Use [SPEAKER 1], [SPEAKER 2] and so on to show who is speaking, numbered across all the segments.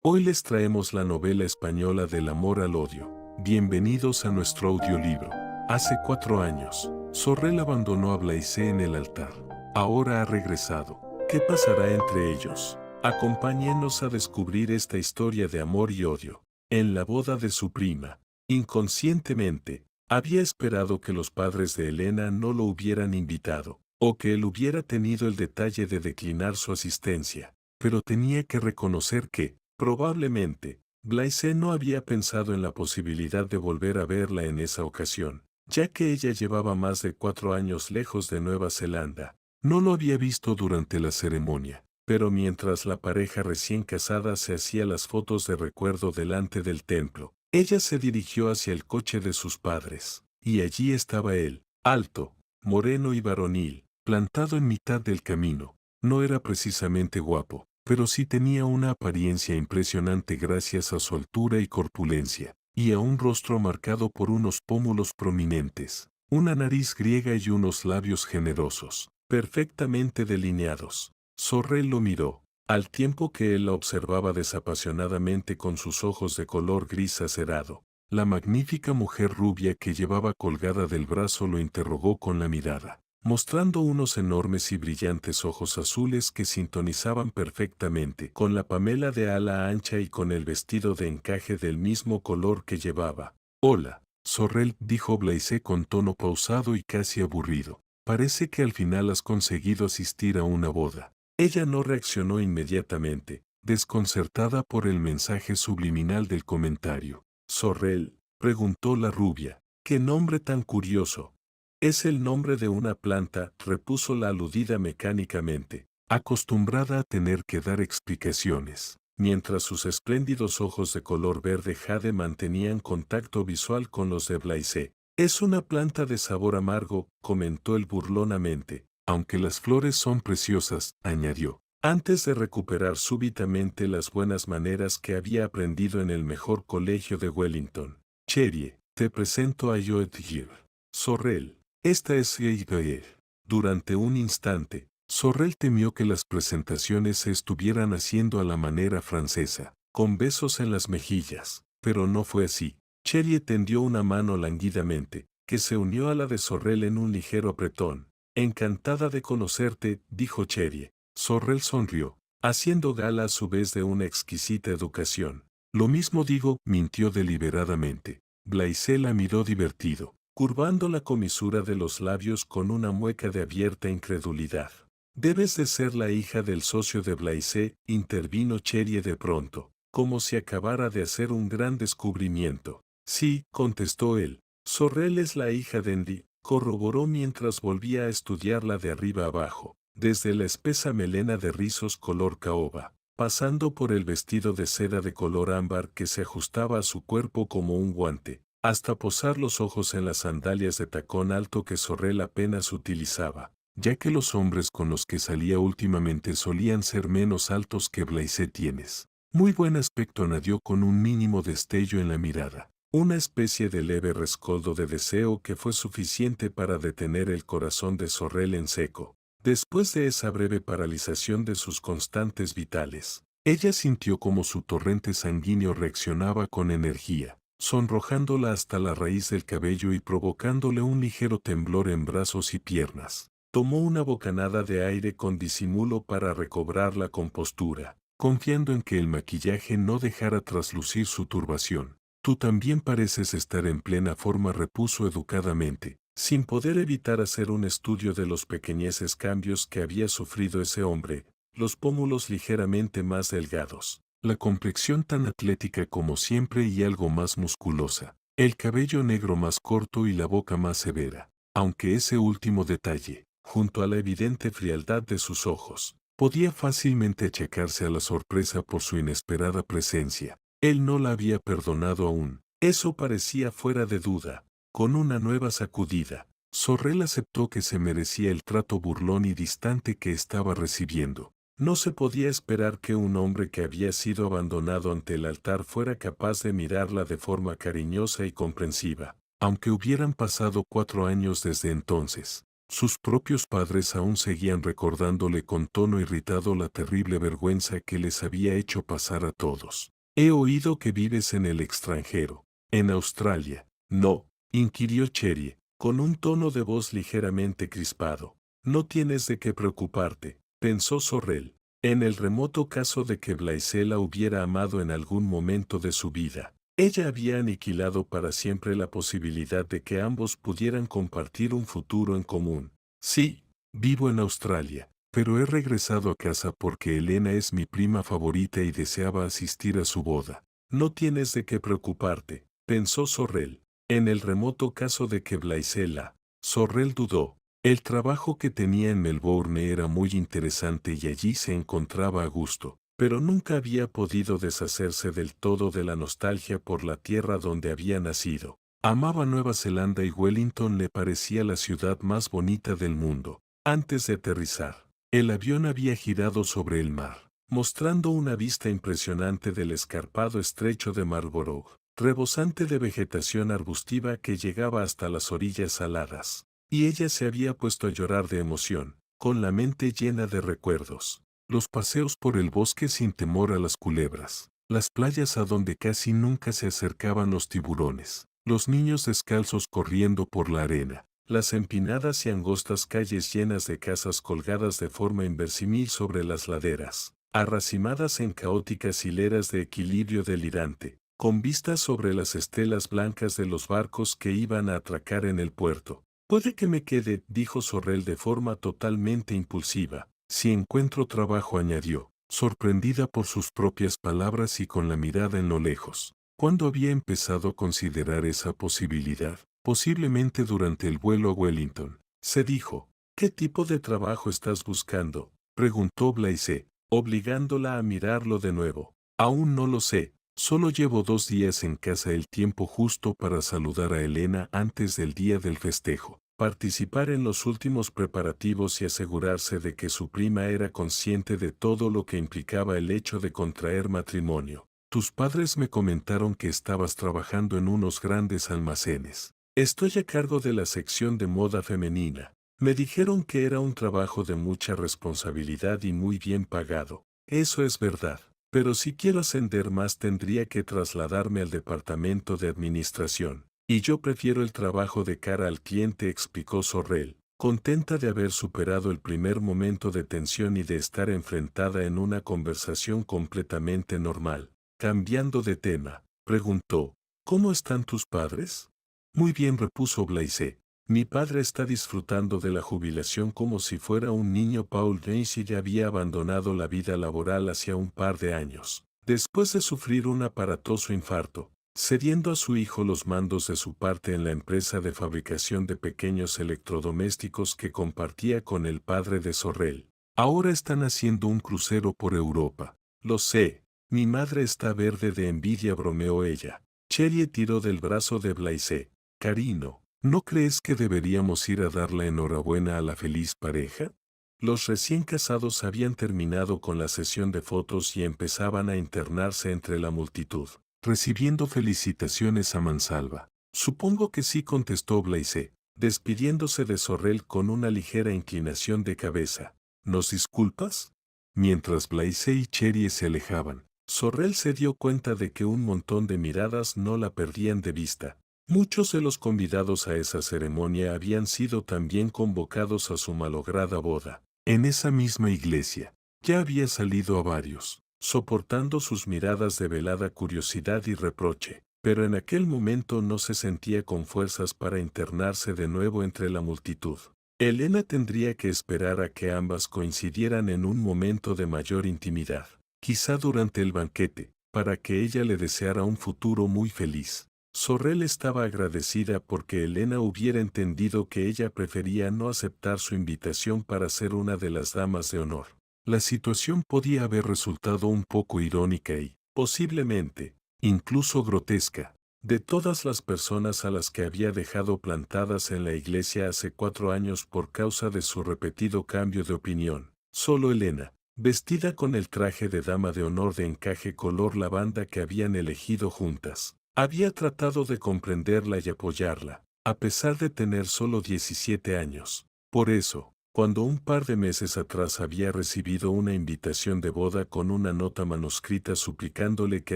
[SPEAKER 1] Hoy les traemos la novela española del amor al odio. Bienvenidos a nuestro audiolibro. Hace 4 años, Sorrel abandonó a Blaise en el altar. Ahora ha regresado. ¿Qué pasará entre ellos? Acompáñenos a descubrir esta historia de amor y odio. En la boda de su prima, inconscientemente, había esperado que los padres de Elena no lo hubieran invitado, o que él hubiera tenido el detalle de declinar su asistencia. Pero tenía que reconocer que, probablemente, Blaise no había pensado en la posibilidad de volver a verla en esa ocasión, ya que ella llevaba más de 4 años lejos de Nueva Zelanda. No lo había visto durante la ceremonia, pero mientras la pareja recién casada se hacía las fotos de recuerdo delante del templo, ella se dirigió hacia el coche de sus padres, y allí estaba él, alto, moreno y varonil, plantado en mitad del camino. No era precisamente guapo, pero sí tenía una apariencia impresionante gracias a su altura y corpulencia, y a un rostro marcado por unos pómulos prominentes, una nariz griega y unos labios generosos, perfectamente delineados. Sorrel lo miró, al tiempo que él la observaba desapasionadamente con sus ojos de color gris acerado. La magnífica mujer rubia que llevaba colgada del brazo lo interrogó con la mirada, mostrando unos enormes y brillantes ojos azules que sintonizaban perfectamente con la pamela de ala ancha y con el vestido de encaje del mismo color que llevaba. «Hola, Sorrel», dijo Blaise con tono pausado y casi aburrido. «Parece que al final has conseguido asistir a una boda». Ella no reaccionó inmediatamente, desconcertada por el mensaje subliminal del comentario. «Sorrel», preguntó la rubia, «¿qué nombre tan curioso?» «Es el nombre de una planta», repuso la aludida mecánicamente, acostumbrada a tener que dar explicaciones, mientras sus espléndidos ojos de color verde jade mantenían contacto visual con los de Blaise. «Es una planta de sabor amargo», comentó él burlonamente, «aunque las flores son preciosas», añadió, antes de recuperar súbitamente las buenas maneras que había aprendido en el mejor colegio de Wellington. «Cherie, te presento a Joetgir. Sorrel. Esta es Geiggaer». Durante un instante, Sorrel temió que las presentaciones se estuvieran haciendo a la manera francesa, con besos en las mejillas, pero no fue así. Cherie tendió una mano languidamente, que se unió a la de Sorrel en un ligero apretón. «Encantada de conocerte», dijo Cherie. Sorrel sonrió, haciendo gala a su vez de una exquisita educación. «Lo mismo digo», mintió deliberadamente. Blaise la miró divertido, curvando la comisura de los labios con una mueca de abierta incredulidad. «Debes de ser la hija del socio de Blaise», intervino Cherie de pronto, como si acabara de hacer un gran descubrimiento. «Sí», contestó él. «Sorrel es la hija de Andy», corroboró mientras volvía a estudiarla de arriba abajo, desde la espesa melena de rizos color caoba, pasando por el vestido de seda de color ámbar que se ajustaba a su cuerpo como un guante, hasta posar los ojos en las sandalias de tacón alto que Sorrel apenas utilizaba, ya que los hombres con los que salía últimamente solían ser menos altos que Blaise. «Tienes muy buen aspecto», añadió con un mínimo destello en la mirada, una especie de leve rescoldo de deseo que fue suficiente para detener el corazón de Sorrel en seco. Después de esa breve paralización de sus constantes vitales, ella sintió como su torrente sanguíneo reaccionaba con energía, sonrojándola hasta la raíz del cabello y provocándole un ligero temblor en brazos y piernas. Tomó una bocanada de aire con disimulo para recobrar la compostura, confiando en que el maquillaje no dejara traslucir su turbación. «Tú también pareces estar en plena forma», repuso educadamente, sin poder evitar hacer un estudio de los pequeñeces cambios que había sufrido ese hombre, los pómulos ligeramente más delgados, la complexión tan atlética como siempre y algo más musculosa, el cabello negro más corto y la boca más severa, aunque ese último detalle, junto a la evidente frialdad de sus ojos, podía fácilmente achacarse a la sorpresa por su inesperada presencia. Él no la había perdonado aún, eso parecía fuera de duda. Con una nueva sacudida, Sorrel aceptó que se merecía el trato burlón y distante que estaba recibiendo. No se podía esperar que un hombre que había sido abandonado ante el altar fuera capaz de mirarla de forma cariñosa y comprensiva, aunque hubieran pasado 4 años desde entonces. Sus propios padres aún seguían recordándole con tono irritado la terrible vergüenza que les había hecho pasar a todos. He oído que vives en el extranjero. ¿En Australia? No, inquirió Cherie, con un tono de voz ligeramente crispado. No tienes de qué preocuparte, pensó Sorrel, en el remoto caso de que Blaise la hubiera amado en algún momento de su vida. Ella había aniquilado para siempre la posibilidad de que ambos pudieran compartir un futuro en común. Sí, vivo en Australia, pero he regresado a casa porque Elena es mi prima favorita y deseaba asistir a su boda. No tienes de qué preocuparte, pensó Sorrel, en el remoto caso de que Blaise la. Sorrel dudó. El trabajo que tenía en Melbourne era muy interesante y allí se encontraba a gusto, pero nunca había podido deshacerse del todo de la nostalgia por la tierra donde había nacido. Amaba Nueva Zelanda y Wellington le parecía la ciudad más bonita del mundo. Antes de aterrizar, el avión había girado sobre el mar, mostrando una vista impresionante del escarpado estrecho de Marlborough, rebosante de vegetación arbustiva que llegaba hasta las orillas saladas. Y ella se había puesto a llorar de emoción, con la mente llena de recuerdos. Los paseos por el bosque sin temor a las culebras, las playas a donde casi nunca se acercaban los tiburones, los niños descalzos corriendo por la arena, las empinadas y angostas calles llenas de casas colgadas de forma inverosímil sobre las laderas, arracimadas en caóticas hileras de equilibrio delirante, con vistas sobre las estelas blancas de los barcos que iban a atracar en el puerto. Puede que me quede, dijo Sorrel de forma totalmente impulsiva. Si encuentro trabajo, añadió, sorprendida por sus propias palabras y con la mirada en lo lejos. ¿Cuándo había empezado a considerar esa posibilidad? Posiblemente durante el vuelo a Wellington. Se dijo, ¿qué tipo de trabajo estás buscando?, preguntó Blaise, obligándola a mirarlo de nuevo. Aún no lo sé. Solo llevo 2 días en casa, el tiempo justo para saludar a Elena antes del día del festejo, participar en los últimos preparativos y asegurarse de que su prima era consciente de todo lo que implicaba el hecho de contraer matrimonio. Tus padres me comentaron que estabas trabajando en unos grandes almacenes. Estoy a cargo de la sección de moda femenina. Me dijeron que era un trabajo de mucha responsabilidad y muy bien pagado. Eso es verdad. Pero si quiero ascender más tendría que trasladarme al departamento de administración. Y yo prefiero el trabajo de cara al cliente, explicó Sorrel, contenta de haber superado el primer momento de tensión y de estar enfrentada en una conversación completamente normal. Cambiando de tema, preguntó, ¿cómo están tus padres? Muy bien, repuso Blaise. Mi padre está disfrutando de la jubilación como si fuera un niño. Paul Tracy ya había abandonado la vida laboral hacía un par de años, después de sufrir un aparatoso infarto, cediendo a su hijo los mandos de su parte en la empresa de fabricación de pequeños electrodomésticos que compartía con el padre de Sorrel. Ahora están haciendo un crucero por Europa. Lo sé, mi madre está verde de envidia, bromeó ella. Cherie tiró del brazo de Blaise. Carino, ¿no crees que deberíamos ir a dar la enhorabuena a la feliz pareja? Los recién casados habían terminado con la sesión de fotos y empezaban a internarse entre la multitud, recibiendo felicitaciones a mansalva. Supongo que sí, contestó Blaise, despidiéndose de Sorrel con una ligera inclinación de cabeza. ¿Nos disculpas? Mientras Blaise y Cherie se alejaban, Sorrel se dio cuenta de que un montón de miradas no la perdían de vista. Muchos de los convidados a esa ceremonia habían sido también convocados a su malograda boda. En esa misma iglesia, ya había salido a varios, soportando sus miradas de velada curiosidad y reproche, pero en aquel momento no se sentía con fuerzas para internarse de nuevo entre la multitud. Elena tendría que esperar a que ambas coincidieran en un momento de mayor intimidad, quizá durante el banquete, para que ella le deseara un futuro muy feliz. Sorrel estaba agradecida porque Elena hubiera entendido que ella prefería no aceptar su invitación para ser una de las damas de honor. La situación podía haber resultado un poco irónica y, posiblemente, incluso grotesca. De todas las personas a las que había dejado plantadas en la iglesia hace 4 años por causa de su repetido cambio de opinión, solo Elena, vestida con el traje de dama de honor de encaje color lavanda que habían elegido juntas, había tratado de comprenderla y apoyarla, a pesar de tener solo 17 años. Por eso, cuando un par de meses atrás había recibido una invitación de boda con una nota manuscrita suplicándole que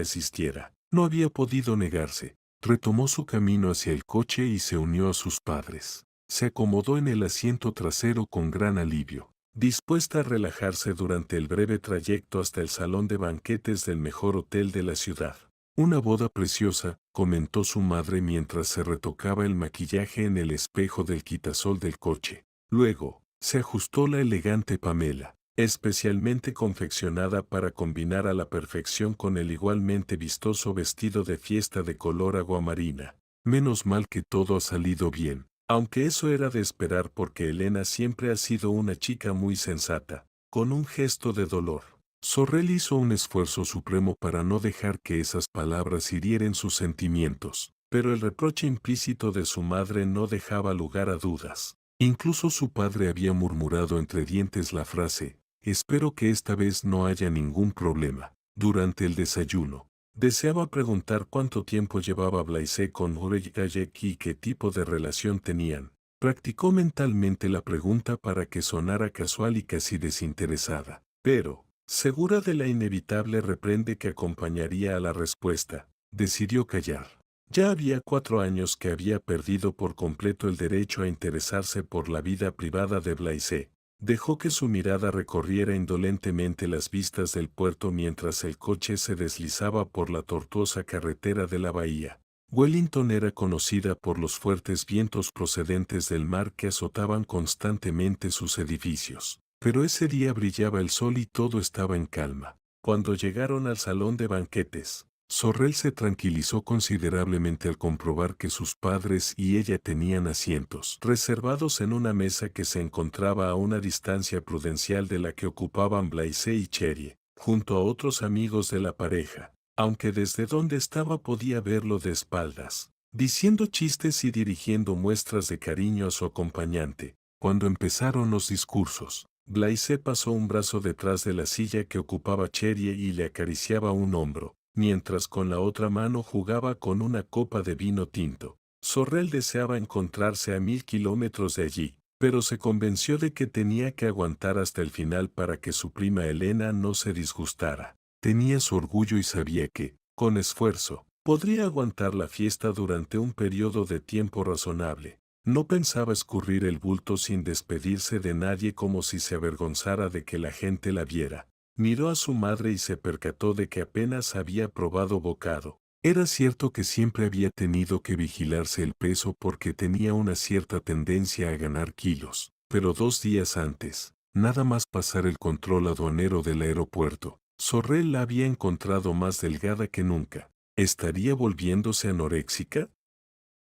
[SPEAKER 1] asistiera, no había podido negarse. Retomó su camino hacia el coche y se unió a sus padres. Se acomodó en el asiento trasero con gran alivio, dispuesta a relajarse durante el breve trayecto hasta el salón de banquetes del mejor hotel de la ciudad. Una boda preciosa, comentó su madre mientras se retocaba el maquillaje en el espejo del quitasol del coche. Luego, se ajustó la elegante Pamela, especialmente confeccionada para combinar a la perfección con el igualmente vistoso vestido de fiesta de color aguamarina. Menos mal que todo ha salido bien, aunque eso era de esperar porque Elena siempre ha sido una chica muy sensata. Con un gesto de dolor, Sorrel hizo un esfuerzo supremo para no dejar que esas palabras hirieren sus sentimientos, pero el reproche implícito de su madre no dejaba lugar a dudas. Incluso su padre había murmurado entre dientes la frase, espero que esta vez no haya ningún problema. Durante el desayuno, deseaba preguntar cuánto tiempo llevaba Blaise con Ureyayek y qué tipo de relación tenían. Practicó mentalmente la pregunta para que sonara casual y casi desinteresada, pero, segura de la inevitable reprende que acompañaría a la respuesta, decidió callar. Ya había 4 años que había perdido por completo el derecho a interesarse por la vida privada de Blaise. Dejó que su mirada recorriera indolentemente las vistas del puerto mientras el coche se deslizaba por la tortuosa carretera de la bahía. Wellington era conocida por los fuertes vientos procedentes del mar que azotaban constantemente sus edificios. Pero ese día brillaba el sol y todo estaba en calma. Cuando llegaron al salón de banquetes, Sorrel se tranquilizó considerablemente al comprobar que sus padres y ella tenían asientos reservados en una mesa que se encontraba a una distancia prudencial de la que ocupaban Blaise y Cherie, junto a otros amigos de la pareja, aunque desde donde estaba podía verlo de espaldas, diciendo chistes y dirigiendo muestras de cariño a su acompañante. Cuando empezaron los discursos, Blaise pasó un brazo detrás de la silla que ocupaba Cherie y le acariciaba un hombro, mientras con la otra mano jugaba con una copa de vino tinto. Sorrel deseaba encontrarse a 1000 kilómetros de allí, pero se convenció de que tenía que aguantar hasta el final para que su prima Elena no se disgustara. Tenía su orgullo y sabía que, con esfuerzo, podría aguantar la fiesta durante un periodo de tiempo razonable. No pensaba escurrir el bulto sin despedirse de nadie como si se avergonzara de que la gente la viera. Miró a su madre y se percató de que apenas había probado bocado. Era cierto que siempre había tenido que vigilarse el peso porque tenía una cierta tendencia a ganar kilos, pero 2 días antes, nada más pasar el control aduanero del aeropuerto, Sorrel la había encontrado más delgada que nunca. ¿Estaría volviéndose anoréxica?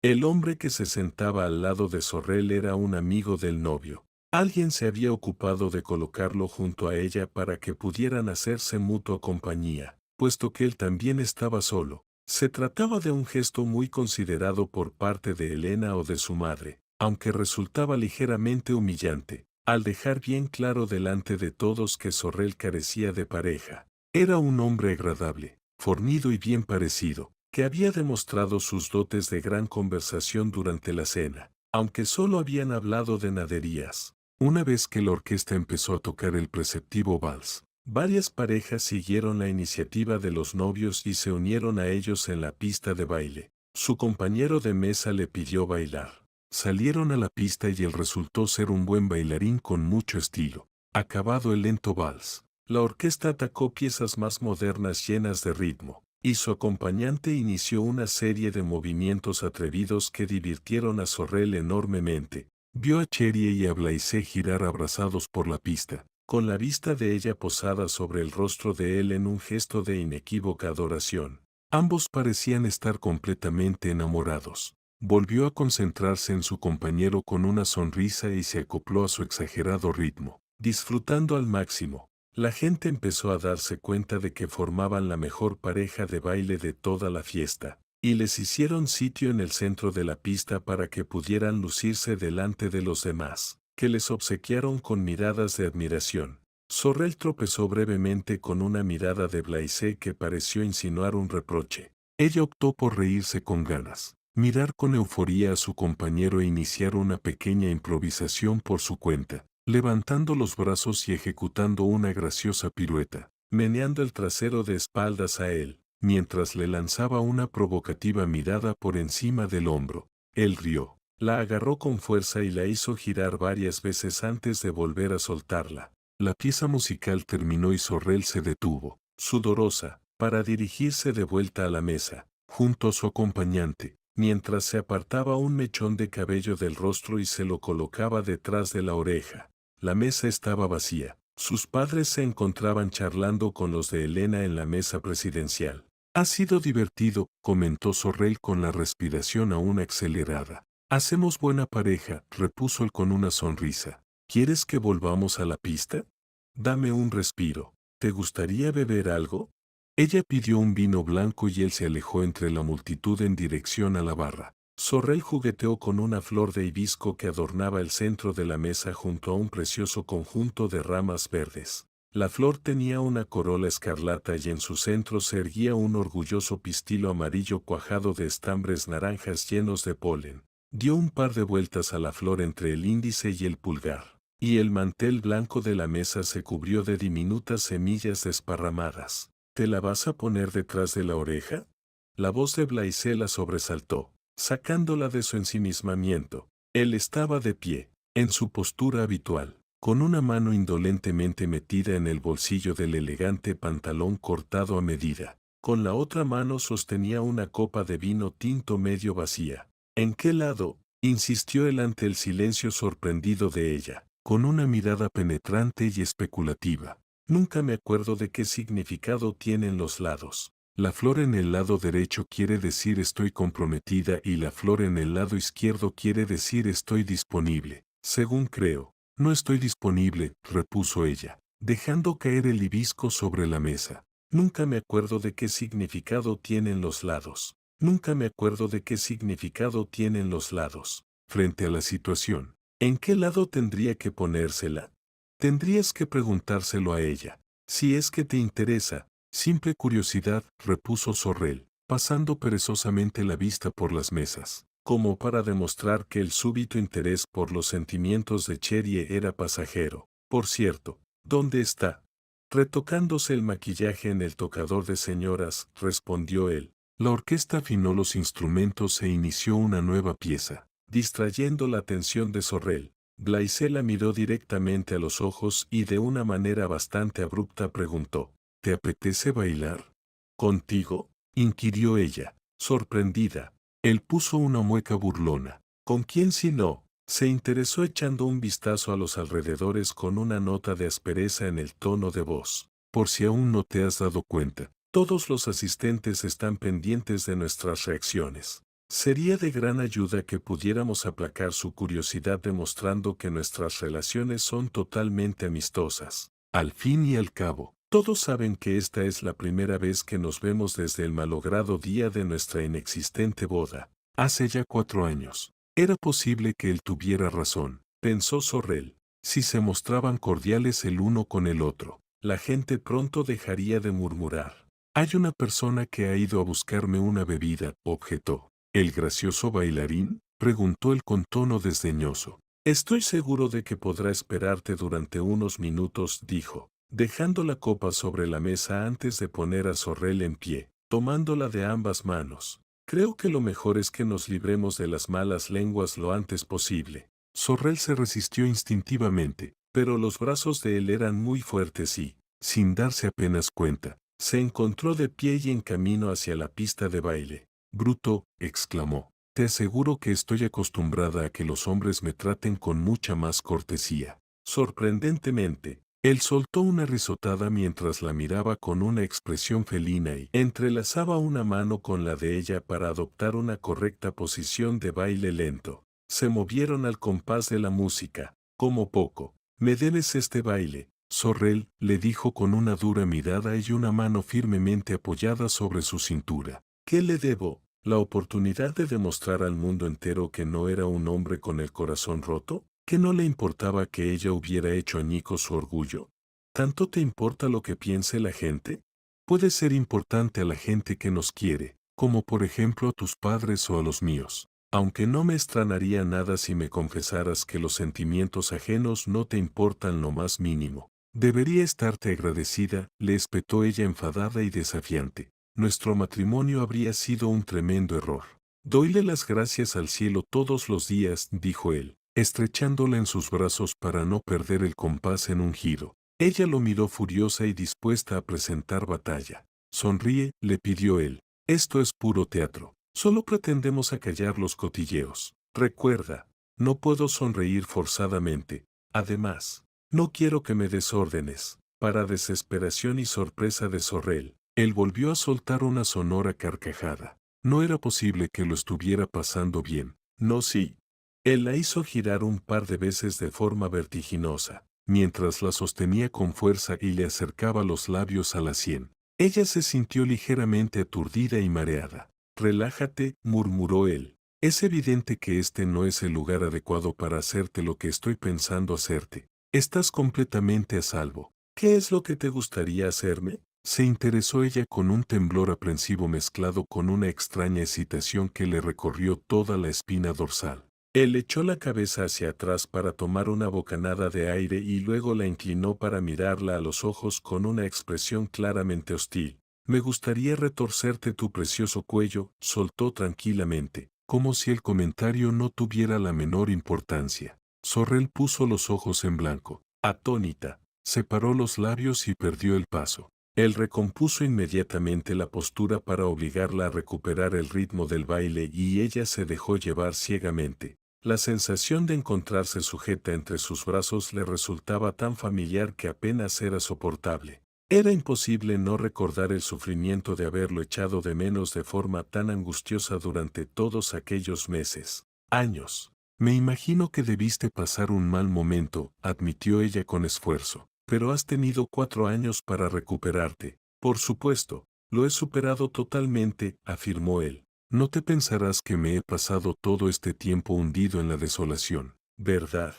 [SPEAKER 1] El hombre que se sentaba al lado de Sorrel era un amigo del novio. Alguien se había ocupado de colocarlo junto a ella para que pudieran hacerse mutua compañía, puesto que él también estaba solo. Se trataba de un gesto muy considerado por parte de Elena o de su madre, aunque resultaba ligeramente humillante, al dejar bien claro delante de todos que Sorrel carecía de pareja. Era un hombre agradable, fornido y bien parecido, que había demostrado sus dotes de gran conversación durante la cena, aunque solo habían hablado de naderías. Una vez que la orquesta empezó a tocar el preceptivo vals, varias parejas siguieron la iniciativa de los novios y se unieron a ellos en la pista de baile. Su compañero de mesa le pidió bailar. Salieron a la pista y él resultó ser un buen bailarín con mucho estilo. Acabado el lento vals, la orquesta atacó piezas más modernas llenas de ritmo, y su acompañante inició una serie de movimientos atrevidos que divirtieron a Sorrel enormemente. Vio a Cherie y a Blaise girar abrazados por la pista, con la vista de ella posada sobre el rostro de él en un gesto de inequívoca adoración. Ambos parecían estar completamente enamorados. Volvió a concentrarse en su compañero con una sonrisa y se acopló a su exagerado ritmo, disfrutando al máximo. La gente empezó a darse cuenta de que formaban la mejor pareja de baile de toda la fiesta, y les hicieron sitio en el centro de la pista para que pudieran lucirse delante de los demás, que les obsequiaron con miradas de admiración. Sorrel tropezó brevemente con una mirada de Blaise que pareció insinuar un reproche. Ella optó por reírse con ganas. mirar con euforía a su compañero e iniciar una pequeña improvisación por su cuenta, levantando los brazos y ejecutando una graciosa pirueta, meneando el trasero de espaldas a él, mientras le lanzaba una provocativa mirada por encima del hombro. Él rió, la agarró con fuerza y la hizo girar varias veces antes de volver a soltarla. La pieza musical terminó y Sorrel se detuvo, sudorosa, para dirigirse de vuelta a la mesa, junto a su acompañante, mientras se apartaba un mechón de cabello del rostro y se lo colocaba detrás de la oreja. La mesa estaba vacía. Sus padres se encontraban charlando con los de Elena en la mesa presidencial. Ha sido divertido, comentó Sorrel con la respiración aún acelerada. Hacemos buena pareja, repuso él con una sonrisa. ¿Quieres que volvamos a la pista? Dame un respiro. ¿Te gustaría beber algo? Ella pidió un vino blanco y él se alejó entre la multitud en dirección a la barra. Sorrel jugueteó con una flor de hibisco que adornaba el centro de la mesa junto a un precioso conjunto de ramas verdes. La flor tenía una corola escarlata y en su centro se erguía un orgulloso pistilo amarillo cuajado de estambres naranjas llenos de polen. Dio un par de vueltas a la flor entre el índice y el pulgar, y el mantel blanco de la mesa se cubrió de diminutas semillas desparramadas. ¿Te la vas a poner detrás de la oreja? La voz de Blaise la sobresaltó, sacándola de su ensimismamiento. Él estaba de pie, en su postura habitual, con una mano indolentemente metida en el bolsillo del elegante pantalón cortado a medida. Con la otra mano sostenía una copa de vino tinto medio vacía. ¿En qué lado? Insistió él ante el silencio sorprendido de ella, con una mirada penetrante y especulativa. Nunca me acuerdo de qué significado tienen los lados. La flor en el lado derecho quiere decir estoy comprometida y la flor en el lado izquierdo quiere decir estoy disponible. Según creo, no estoy disponible, repuso ella, dejando caer el hibisco sobre la mesa. Nunca me acuerdo de qué significado tienen los lados. Nunca me acuerdo de qué significado tienen los lados. Frente a la situación, ¿en qué lado tendría que ponérsela? Tendrías que preguntárselo a ella. Si es que te interesa. Simple curiosidad, repuso Sorrel, pasando perezosamente la vista por las mesas, como para demostrar que el súbito interés por los sentimientos de Cherie era pasajero. Por cierto, ¿dónde está? Retocándose el maquillaje en el tocador de señoras, respondió él. La orquesta afinó los instrumentos e inició una nueva pieza, distrayendo la atención de Sorrel. Blaise la miró directamente a los ojos y de una manera bastante abrupta preguntó, ¿te apetece bailar? ¿Contigo? Inquirió ella, sorprendida. Él puso una mueca burlona. ¿Con quién si no? Se interesó echando un vistazo a los alrededores con una nota de aspereza en el tono de voz. Por si aún no te has dado cuenta, todos los asistentes están pendientes de nuestras reacciones. Sería de gran ayuda que pudiéramos aplacar su curiosidad demostrando que nuestras relaciones son totalmente amistosas. Al fin y al cabo, todos saben que esta es la primera vez que nos vemos desde el malogrado día de nuestra inexistente boda. Hace ya 4 años. Era posible que él tuviera razón, pensó Sorrel. Si se mostraban cordiales el uno con el otro, la gente pronto dejaría de murmurar. Hay una persona que ha ido a buscarme una bebida, objetó. ¿El gracioso bailarín? Preguntó él con tono desdeñoso. Estoy seguro de que podrá esperarte durante unos minutos, dijo, dejando la copa sobre la mesa antes de poner a Sorrel en pie, tomándola de ambas manos. Creo que lo mejor es que nos libremos de las malas lenguas lo antes posible. Sorrel se resistió instintivamente, pero los brazos de él eran muy fuertes y, sin darse apenas cuenta, se encontró de pie y en camino hacia la pista de baile. Bruto, exclamó, te aseguro que estoy acostumbrada a que los hombres me traten con mucha más cortesía. Sorprendentemente, él soltó una risotada mientras la miraba con una expresión felina y entrelazaba una mano con la de ella para adoptar una correcta posición de baile lento. Se movieron al compás de la música, como poco. Me debes este baile, Sorrel, le dijo con una dura mirada y una mano firmemente apoyada sobre su cintura. ¿Qué le debo? ¿La oportunidad de demostrar al mundo entero que no era un hombre con el corazón roto? ¿Que no le importaba que ella hubiera hecho añicos su orgullo? ¿Tanto te importa lo que piense la gente? Puede ser importante a la gente que nos quiere, como por ejemplo a tus padres o a los míos. Aunque no me extrañaría nada si me confesaras que los sentimientos ajenos no te importan lo más mínimo. Debería estarte agradecida, le espetó ella enfadada y desafiante. Nuestro matrimonio habría sido un tremendo error. Doyle las gracias al cielo todos los días, dijo él, estrechándola en sus brazos para no perder el compás en un giro. Ella lo miró furiosa y dispuesta a presentar batalla. Sonríe, le pidió él. Esto es puro teatro. Solo pretendemos acallar los cotilleos. Recuerda, no puedo sonreír forzadamente. Además, no quiero que me des órdenes. Para desesperación y sorpresa de Sorrel, él volvió a soltar una sonora carcajada. No era posible que lo estuviera pasando bien. No, sí. Él la hizo girar un par de veces de forma vertiginosa, mientras la sostenía con fuerza y le acercaba los labios a la sien. Ella se sintió ligeramente aturdida y mareada. Relájate, murmuró él. Es evidente que este no es el lugar adecuado para hacerte lo que estoy pensando hacerte. Estás completamente a salvo. ¿Qué es lo que te gustaría hacerme? Se interesó ella con un temblor aprensivo mezclado con una extraña excitación que le recorrió toda la espina dorsal. Él echó la cabeza hacia atrás para tomar una bocanada de aire y luego la inclinó para mirarla a los ojos con una expresión claramente hostil. Me gustaría retorcerte tu precioso cuello, soltó tranquilamente, como si el comentario no tuviera la menor importancia. Sorrel puso los ojos en blanco. Atónita, separó los labios y perdió el paso. Él recompuso inmediatamente la postura para obligarla a recuperar el ritmo del baile y ella se dejó llevar ciegamente. La sensación de encontrarse sujeta entre sus brazos le resultaba tan familiar que apenas era soportable. Era imposible no recordar el sufrimiento de haberlo echado de menos de forma tan angustiosa durante todos aquellos meses, años. Me imagino que debiste pasar un mal momento, admitió ella con esfuerzo. Pero has tenido 4 años para recuperarte. Por supuesto, lo he superado totalmente, afirmó él. No te pensarás que me he pasado todo este tiempo hundido en la desolación, ¿verdad?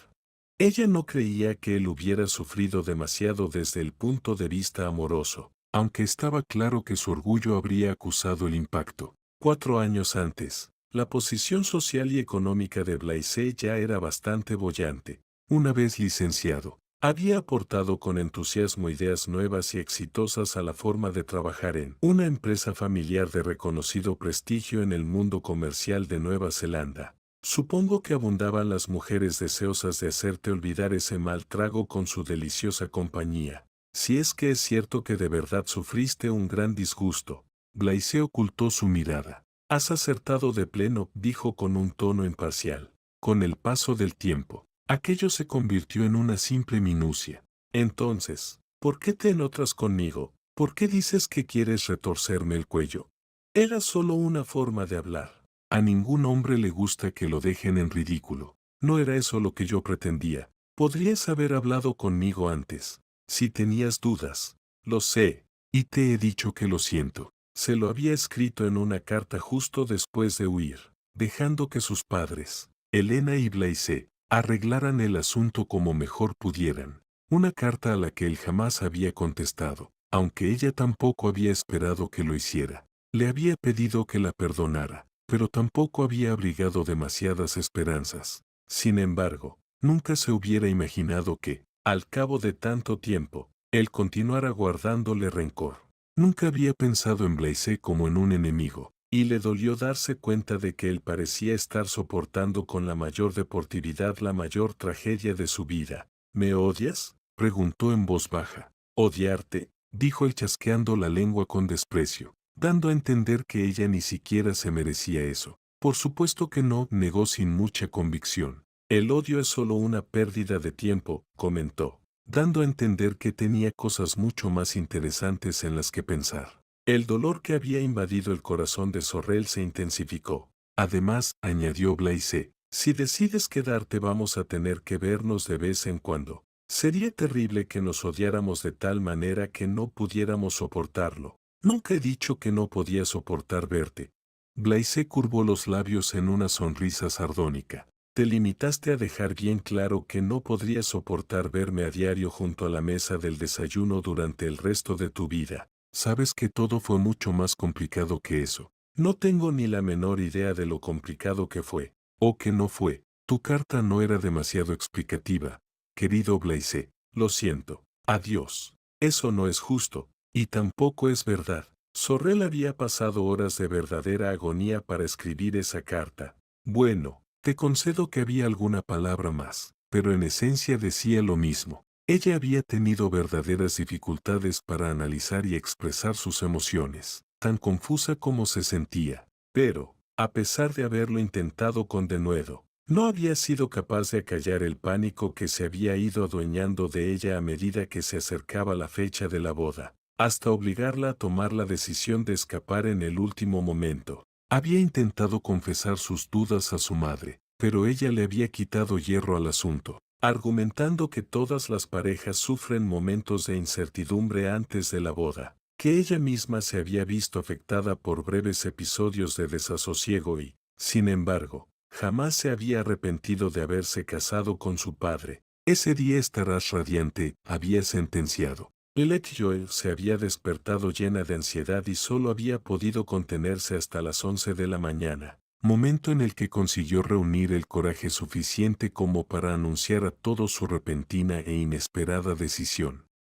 [SPEAKER 1] Ella no creía que él hubiera sufrido demasiado desde el punto de vista amoroso, aunque estaba claro que su orgullo habría acusado el impacto. 4 años antes, la posición social y económica de Blaise ya era bastante boyante. Una vez licenciado, había aportado con entusiasmo ideas nuevas y exitosas a la forma de trabajar en una empresa familiar de reconocido prestigio en el mundo comercial de Nueva Zelanda. Supongo que abundaban las mujeres deseosas de hacerte olvidar ese mal trago con su deliciosa compañía. Si es que es cierto que de verdad sufriste un gran disgusto. Blaise ocultó su mirada. Has acertado de pleno, dijo con un tono imparcial. Con el paso del tiempo, aquello se convirtió en una simple minucia. Entonces, ¿por qué te enotras conmigo? ¿Por qué dices que quieres retorcerme el cuello? Era solo una forma de hablar. A ningún hombre le gusta que lo dejen en ridículo. No era eso lo que yo pretendía. Podrías haber hablado conmigo antes. Si tenías dudas. Lo sé. Y te he dicho que lo siento. Se lo había escrito en una carta justo después de huir, dejando que sus padres, Elena y Blaise, arreglaran el asunto como mejor pudieran. Una carta a la que él jamás había contestado, aunque ella tampoco había esperado que lo hiciera. Le había pedido que la perdonara, pero tampoco había abrigado demasiadas esperanzas. Sin embargo, nunca se hubiera imaginado que, al cabo de tanto tiempo, él continuara guardándole rencor. Nunca había pensado en Blaise como en un enemigo, y le dolió darse cuenta de que él parecía estar soportando con la mayor deportividad la mayor tragedia de su vida. ¿Me odias?, preguntó en voz baja. ¿Odiarte?, dijo él chasqueando la lengua con desprecio, dando a entender que ella ni siquiera se merecía eso. Por supuesto que no, negó sin mucha convicción. El odio es solo una pérdida de tiempo, comentó, dando a entender que tenía cosas mucho más interesantes en las que pensar. El dolor que había invadido el corazón de Sorrel se intensificó. Además, añadió Blaise, si decides quedarte vamos a tener que vernos de vez en cuando. Sería terrible que nos odiáramos de tal manera que no pudiéramos soportarlo. Nunca he dicho que no podía soportar verte. Blaise curvó los labios en una sonrisa sardónica. Te limitaste a dejar bien claro que no podrías soportar verme a diario junto a la mesa del desayuno durante el resto de tu vida. Sabes que todo fue mucho más complicado que eso. No tengo ni la menor idea de lo complicado que fue, o que no fue. Tu carta no era demasiado explicativa, querido Blaise. Lo siento. Adiós. Eso no es justo, y tampoco es verdad. Sorrel había pasado horas de verdadera agonía para escribir esa carta. Bueno, te concedo que había alguna palabra más, pero en esencia decía lo mismo. Ella había tenido verdaderas dificultades para analizar y expresar sus emociones, tan confusa como se sentía. Pero, a pesar de haberlo intentado con denuedo, no había sido capaz de acallar el pánico que se había ido adueñando de ella a medida que se acercaba la fecha de la boda, hasta obligarla a tomar la decisión de escapar en el último momento. Había intentado confesar sus dudas a su madre, pero ella le había quitado hierro al asunto, argumentando que todas las parejas sufren momentos de incertidumbre antes de la boda, que ella misma se había visto afectada por breves episodios de desasosiego y, sin embargo, jamás se había arrepentido de haberse casado con su padre. Ese día estarás radiante, había sentenciado. Lilith Joel se había despertado llena de ansiedad y solo había podido contenerse hasta las 11 de la mañana, momento en el que consiguió reunir el coraje suficiente como para anunciar a todos su repentina e inesperada decisión.